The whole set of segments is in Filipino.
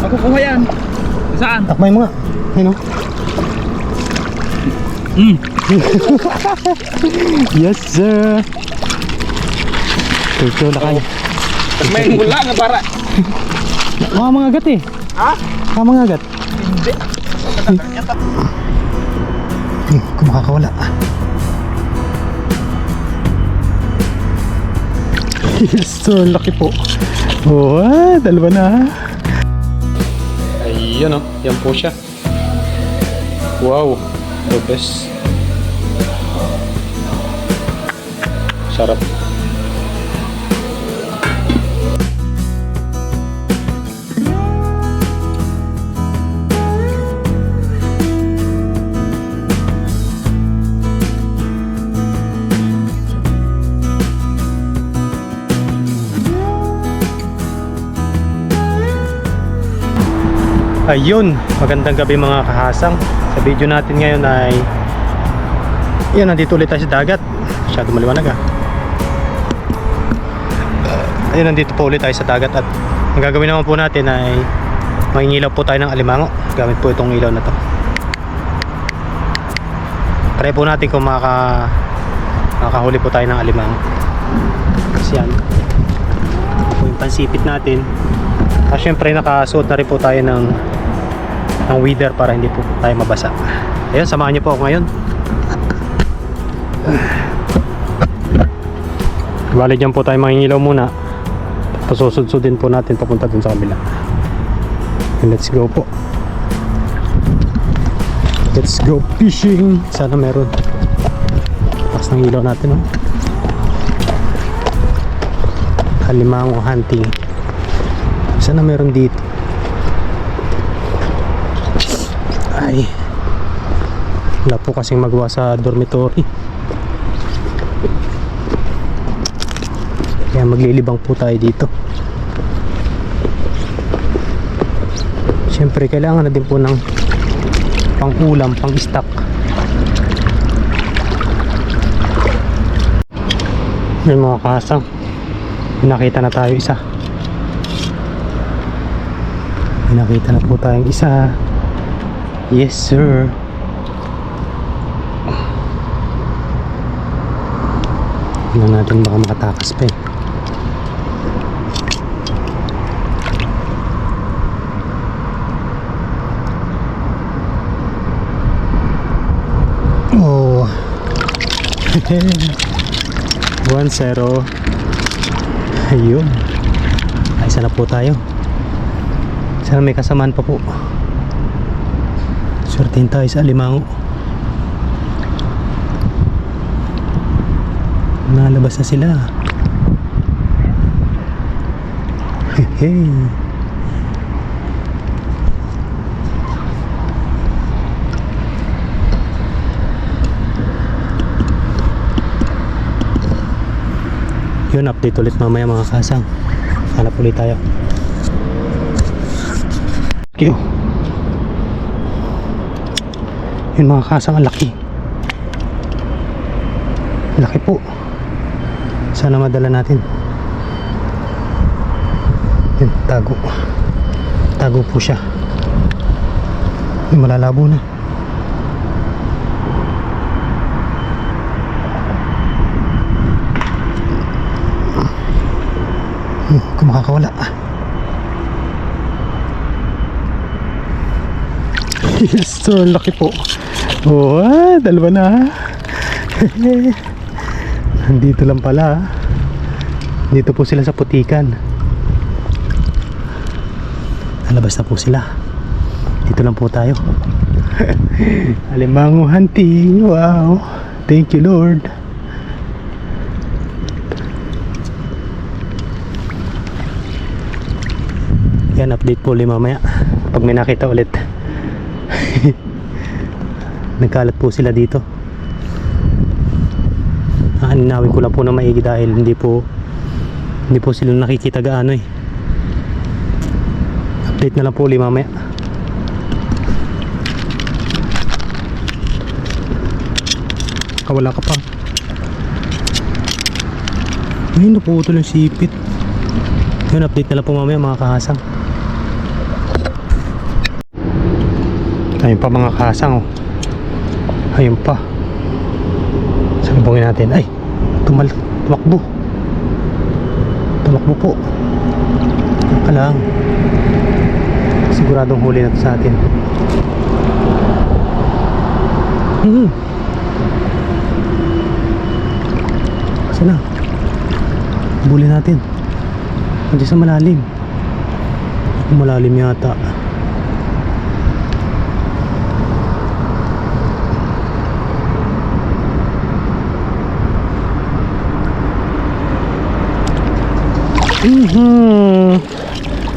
Makukuha yan. Saan? Takmay mo nga. Ayun o. Yes sir. Ito lakay. May mula nga para. Mga mga agat eh. Ha? Mga agat. Hindi. Kung makakawala. Yes sir, laki po. Oh, dalawa na. Ayun o, yan po siya. Wow, the best. Sarap. Ayun, magandang gabi mga kahasang. Sa video natin ngayon ay yan, nandito ulit tayo sa dagat. Masyado maliwanag ah. Ayun, nandito po ulit tayo sa dagat. At ang gagawin naman po natin ay mangingilaw po tayo ng alimango. Gamit po itong ilaw na to. Try po natin kung makahuli po tayo ng alimango. Kasi yan po yung pansipit natin. At syempre nakasuot na rin po tayo ng weather para hindi po tayo mabasa. Ayun, samahan niyo po ako ngayon. Bali dyan po tayo mangingilaw muna. Pasusudsudin po natin papunta dun sa kabila. And let's go po. Let's go fishing. Sana meron. Takas ng ilaw natin, oh. Alimango hunting. Sana meron dito. Ay, wala po kasing magawa sa dormitory, kaya maglilibang po tayo dito. Siyempre kailangan na din po ng pang-ulam, pang-stock. Yung mga kasang nakita na tayo isa. Nakita na po tayong isa. Yes sir. Tingnan natin baka makatakas pa eh. Oh 1-0. Ayun, ay sana po tayo. Sana may kasamaan pa po. Swertein tayo sa alimango. Nalabas na sila. Hehe. Yun, update ulit mamaya mga kasang. Hanap ulit tayo. Thank you. Yun mga kasang, laki. Laki po. Sana madala natin. Yun, tago. Tago po siya. Yun, malalabo na. Kung makakawala. Yes, so laki po. Oh, dalawa na. Dito lang pala. Dito po sila sa putikan. Nalabas na po sila. Dito lang po tayo. Alimango hunting. Wow. Thank you Lord. Yan, update po ulit mamaya pag may nakita ulit. Nagkalat po sila dito. Aninawin ko lang po na maigi dahil hindi po sila nakikita gaano eh. Update na lang po ulit mamaya. Wala ka pa. Ay, naputol yung sipit. Yun, update na lang po mamaya mga kahasang. Ayun pa mga kasang, oh. Ayun pa. Salubungin natin. Ay, tumakbo. Tumakbo po. Yan pa lang. Siguradong huli na to sa atin. Saan na? Huli natin. Nandiyan sa malalim. Malalim yata.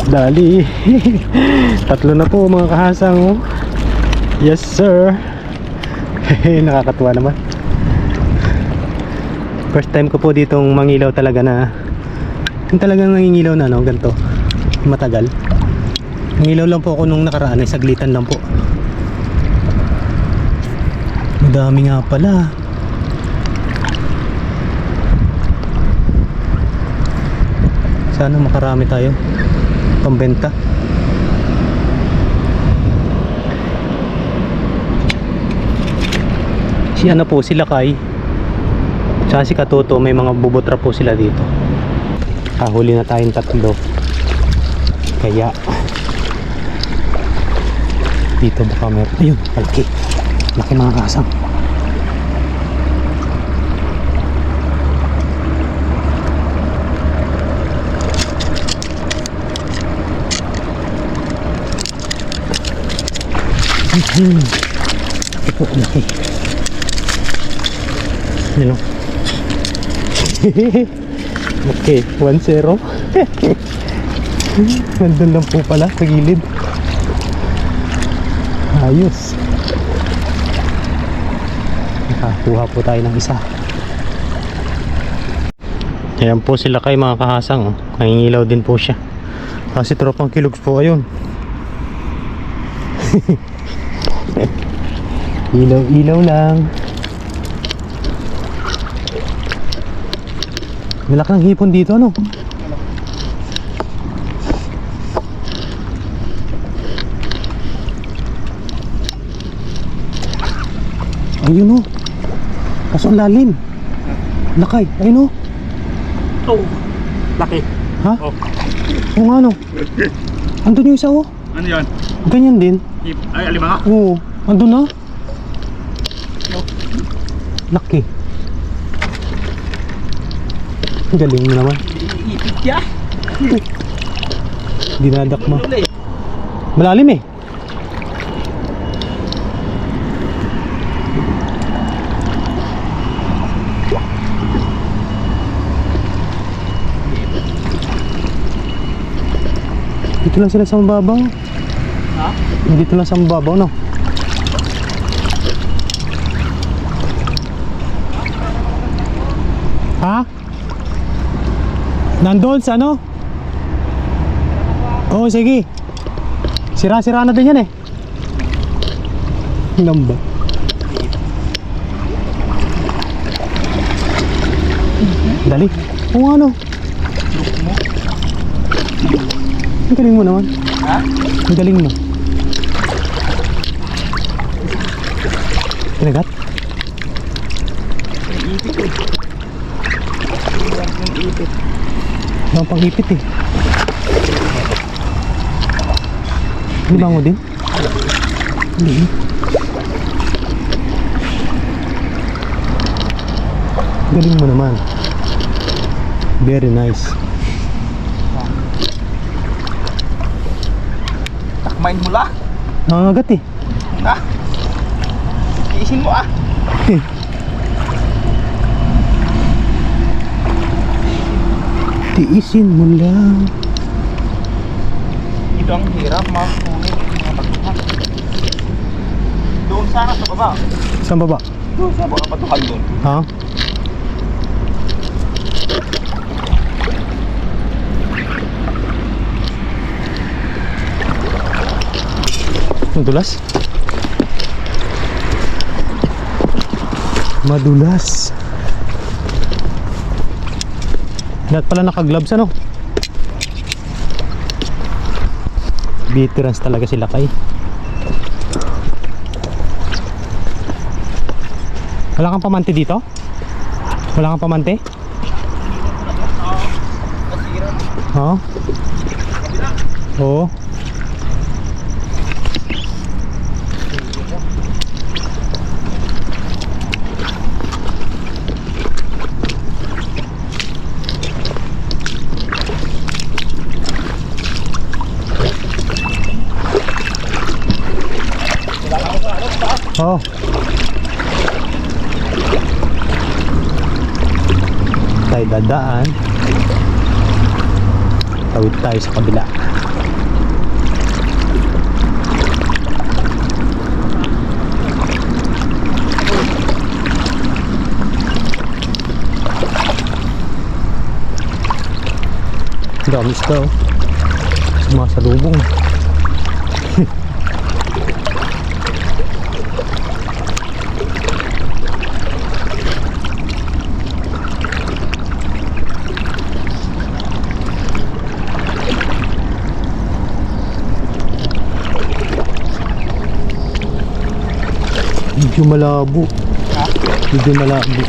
Dali. Tatlo na po mga kahasang, oh. Yes sir. Nakakatuwa naman. First time ko po ditong mangilaw talaga na yung talagang nangingilaw na, no, ganito matagal. Nangilaw lang po ako nung nakaraan, ay saglitan lang po. Madami nga pala. Sana makarami tayo pambenta. Si ano po, si Lakay tsaka si Katoto, may mga bubotra po sila dito. Huli na tayong tatlo. Kaya dito baka meron. Ayun, malaki. Laki mga kasang. Laki po, laki. Yan o. Okay, 1-0. Nandun lang po pala sa gilid. Ayos. Nakakuha po tayo ng isa. Ayan po sila kay mga kahasang, oh. Nangingilaw din po siya. Kasi tropang kilogs po ayun. Ilaw lang. Malaki ng hipon dito, ano? Ayun, oh. Kaso ang lalim. Lakay, ayun, oh. Oh, laki. Ha? Oh. Oo nga, no. Andun yung isa, oh. Ano yan? Ganyan din. Ay, alima nga. Oo, andun na. Laki. Galing mo naman. Ipit ya. Dinadakma. Malalim eh. Dito lang sila sa mababaw. Ha? Dito lang sa mababaw, no? Ha? Nandun sa ano? Oo, sige. Sira-sira na din yan eh. Lamba. Dali. Oo, ano? Ang galing mo naman. Ha? Ang galing mo. Kinagat? Ipit eh. Ipit. Ang pang-ipit eh. Libango din? Hindi. Galing mo naman. Very nice. Takmain mo lang. Nangangagat eh. Ha? Iisin mo ah. Tiisin mo lang. Ito ang hirap, mahuli. Doon sana sa baba. Saan baba? Doon sa baba patukan doon. Ha? Madulas? Madulas. Lahat pala naka-gloves, ano? Veterans talaga sila kay. Wala kang pamante dito? Wala kang pamante? Nasira. Oo. Oo. Oo. Tayo dadaan. Tawid tayo sa kabila. Dami isda oh. Sumasalubong. Medyo malabo. Ha? Medyo malabo.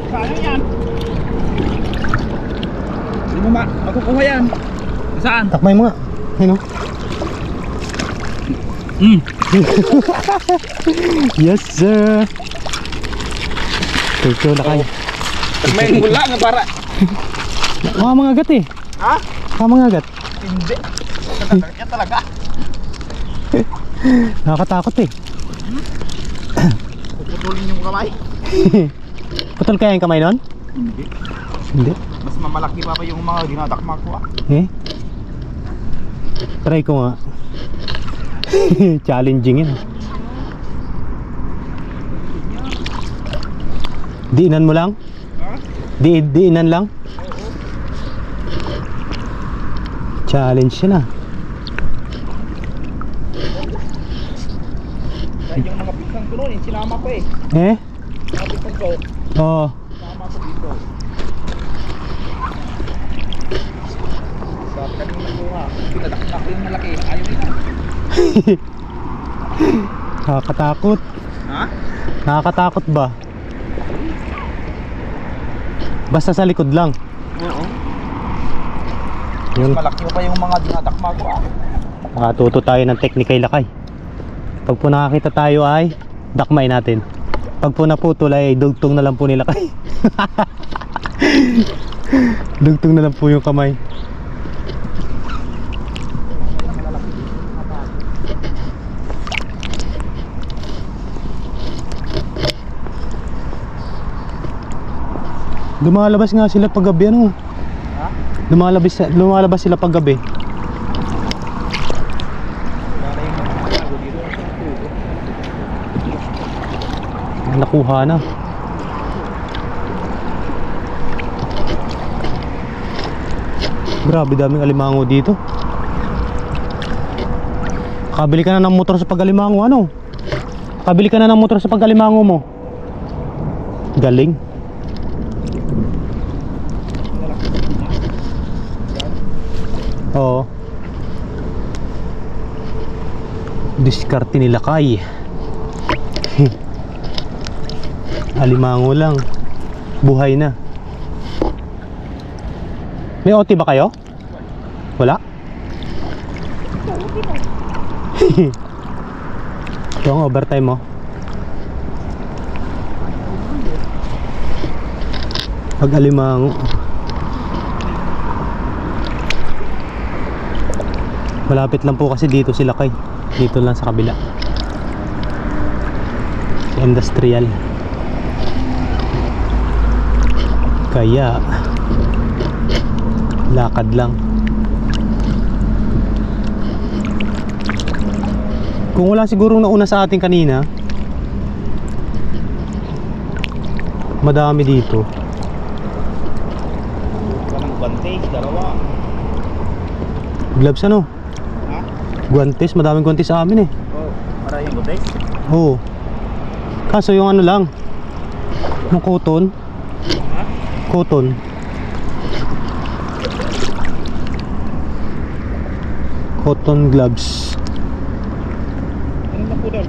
Saan yan? Hindi mo makukuha yan. Saan? Takmay mo nga. Ayun oh. Yes sir. Ito lakay. May mula nga para. Mga agat eh. Ha? Mga agat. Hindi. Yan talaga. Nakakatakot eh. Puputulin yung kamay. Putol kaya yung kamay nun? Hindi. Hindi. Mas mamalaki pa yung mga dinadakma ko ah. Eh? Try ko nga. Challenging yun. Diinan mo lang? Ha? Diinan lang? Challenge yun ah. Dahil yung mga pisang ko noon, sinama ko eh. Eh? Mga pisang ko, Oo. sinama ko dito. Sabi kanina ko nga, pinadakma ko yung malaki. Ayaw nila. Nakakatakot. Ha? Nakakatakot ba? Basta sa likod lang. Oo. Yun. Malaki pa yung mga dinadakma ko ah. Makatuto tayo ng teknik kay Lakay. Pag po nakakita tayo ay dakmay natin. Pag po naputol ay dugtong na lang po ni Lakay. Dugtong na lang po yung kamay. Lumalabas nga sila pag gabi ano. Ha? Lumalabas sila pag gabi. Wala yung mga tago dito. Nakuha na. Grabe daming alimango dito. Kabili ka na ng motor sa pag-alimango ano? Kabili ka na ng motor sa pag-alimango mo. Galing. Oo. Diskarte ni Lakay. Alimango lang. Buhay na. May OT ba kayo? Wala? Ito ang overtime mo. Pag alimango. Malapit lang po kasi dito sila kay. Dito lang sa kabila. Industrial. Kaya lakad lang. Kung wala sigurong nauna sa atin kanina, madami dito. Walang bante, dalawa. Gloves ano? Ha? Guantes, madaming guantes sa amin eh. Oo. Maraming bante. Oo. Kaso yung ano lang, yung cotton. Ha? Cotton. Cotton gloves. Ano na po daw?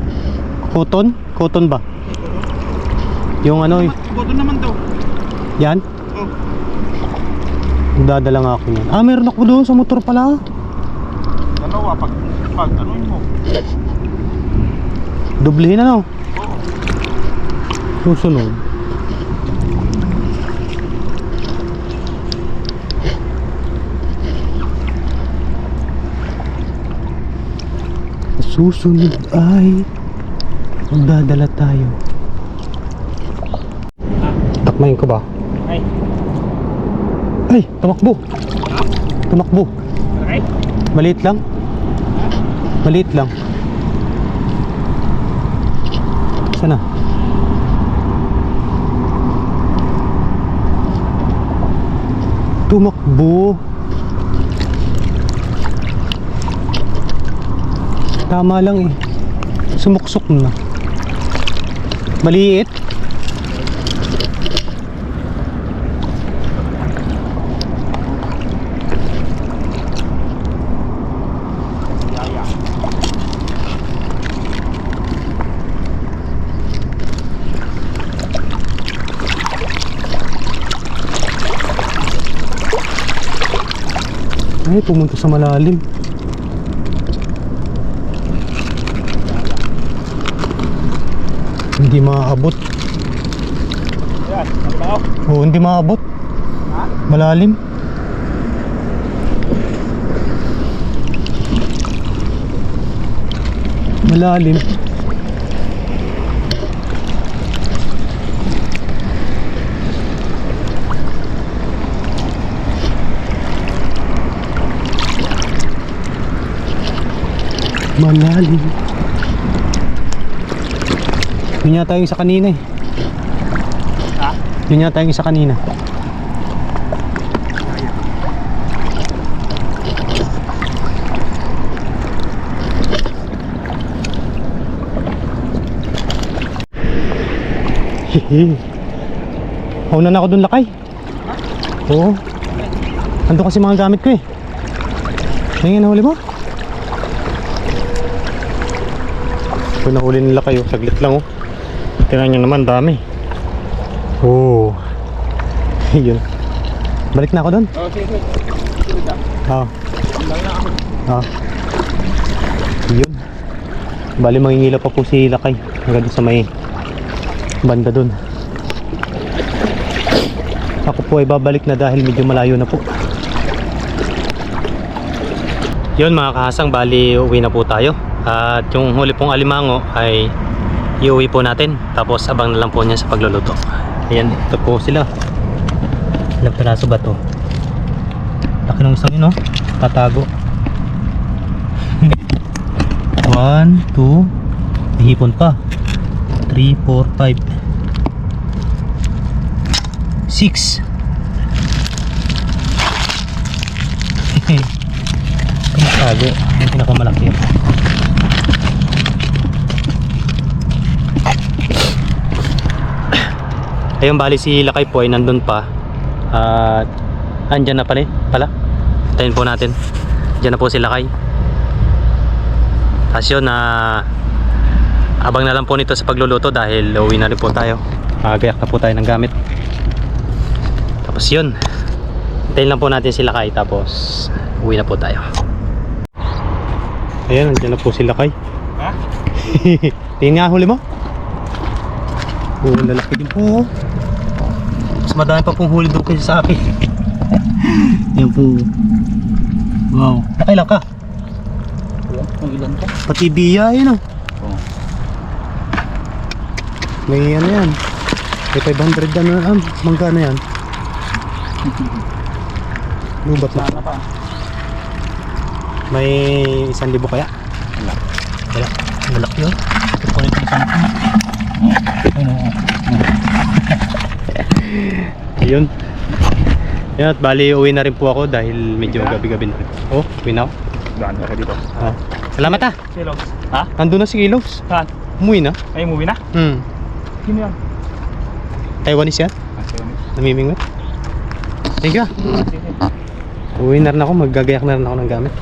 Cotton? Cotton ba? Yung ano eh. Cotton naman daw. Yan? Oh. Dadala nga ako yan. Ah, meron ako doon sa motor pala. Dalawa, pag ano yun mo? Dublihin ano? Oo. Susunod. Susunod ay magdadala tayo. Takmayin ko ba? Ay. Ay, tumakbo. Tumakbo. Ay. Maliit lang. Maliit lang. Sana. Tumakbo. Tama lang eh. Sumuksok na. Maliit. Yaya. Ay, pumunta sa malalim. Hindi maaabot. Yan, ano ba ako? Oo, hindi maaabot. Ha? Malalim. Malalim. Malalim. Yun yata yung isa kanina eh. Ha? Yun yata yung isa kanina. Hehe. Una na ako dun, Lakay. Oo. Ando kasi mga gamit ko eh. Ngayon nahuli mo? Ito nahuli nila kayo. Saglit lang oh. Tingnan nyo naman, dami. Oo. Yun. Balik na ako dun. Oh, sige. Sige na. Oo. Lang na ako. Oo. Yun. Bali mangingila pa po si Lakay. Hanggang sa may banda dun. Ako po ay babalik na dahil medyo malayo na po. Yun mga kahasang, bali uwi na po tayo. At yung huli pong alimango ay iuwi po natin. Tapos abang na lang po niya sa pagluluto. Ayan, ito po sila. Ilang piraso ba to? Laki ng isang yun, no? Tatago. 1, 2, hihipon pa. 3, 4, 5, 6. Tatago. Yung pinakamalaki. Ayun, bali si Lakay po ay nandun pa. At andyan na pala. Tayin po natin. Diyan na po si Lakay. Tapos yun, abang na lang po nito sa pagluluto dahil uwi na rin po tayo. Gayak na po tayo ng gamit. Tapos yun, tayin lang po natin si Lakay. Tapos uwi na po tayo. Ayan, andyan na po si Lakay. Ha? Tingin nga, huli mo. Oo, lalaki din po. Mas madami pa pong huli doon kasi sa akin. Yan po. Wow, nakailan ka? Kung ilan ka? Pati biya yun oh. Oo. May ano yan. May 500 na mangga na yan. Lubat na. Sana pa. May 1,000 kaya? Wala. Wala. Malaki yun. Ito po ito isang ito. Ayun oo. Ayun. Yan at bali uwi na rin po ako dahil medyo gabi-gabi na rin. Oh, uwi na ako. Daan ka dito. Ah. Salamat ah. Silogs. Ha? Nandun na si Kilogs. Saan? Umuwi na. Ay, umuwi na? Sino yan? Taiwanese yan. Sige. Namimingwit. Thank you ah. Uwi na rin ako. Maggagayak na rin ako ng gamit.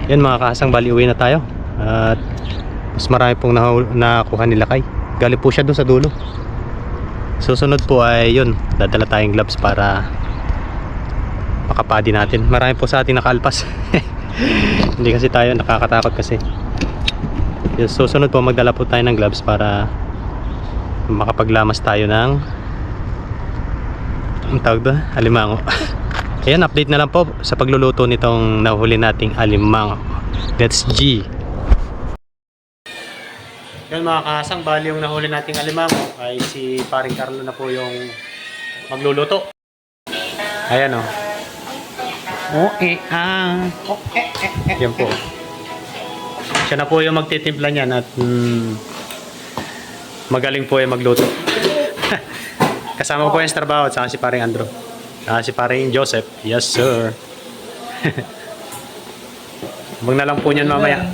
Yan mga kahasang, bali uwi na tayo. At mas marami pong nakuha ni Lakay. Galing po siya doon sa dulo. Susunod po ay yun, dadala tayong gloves para makapadi natin. Marami po sa atin nakaalpas. Hindi kasi tayo, nakakatakot kasi. Susunod po magdala po tayo ng gloves para makapaglamas tayo ng ang tawag ba? Alimango. Ayan, update na lang po sa pagluluto nitong nahuli nating alimango. Let's G. Yan mga kahasang, bali yung nahuli nating alimango ay si Paring Carlo na po yung magluluto. Ayan o. Yan po. Siya na po yung magtitimpla niyan at magaling po yung magluto. Kasama po yung trabaho at saka si Paring Andrew. Saka si Paring Joseph. Yes sir. Huwag na lang po niyan mamaya.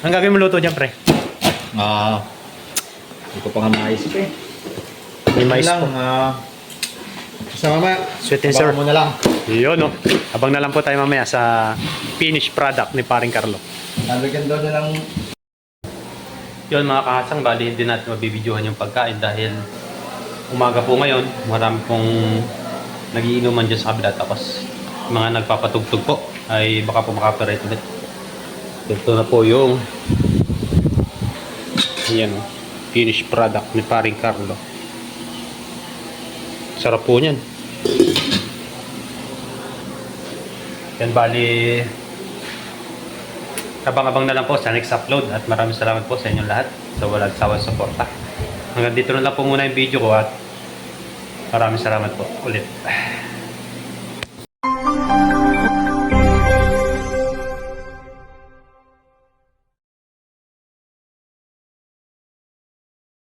Ang gagawin mo luto dyan, pre? Hindi ko pa nga maisip eh. May mais po. Sa mamaya, Sweet and sour. mo na lang. Yun o. Abang na lang po tayo mamaya sa finished product ni Paring Carlo. Nalagyan daw na lang. Yun mga kahasang, bali hindi natin mabibidyohan yung pagkain dahil umaga po ngayon, marami pong nagiinuman dyan sa kabila, tapos mga nagpapatugtog po ay baka po makaparate ulit. Ito na po yung ayan, finished product ni Paring Carlo. Sarap po niyan. Yan, bali abang-abang na lang po sa next upload at maraming salamat po sa inyong lahat sa walang sawang suporta. Hanggang dito na lang po muna yung video ko at maraming salamat po ulit.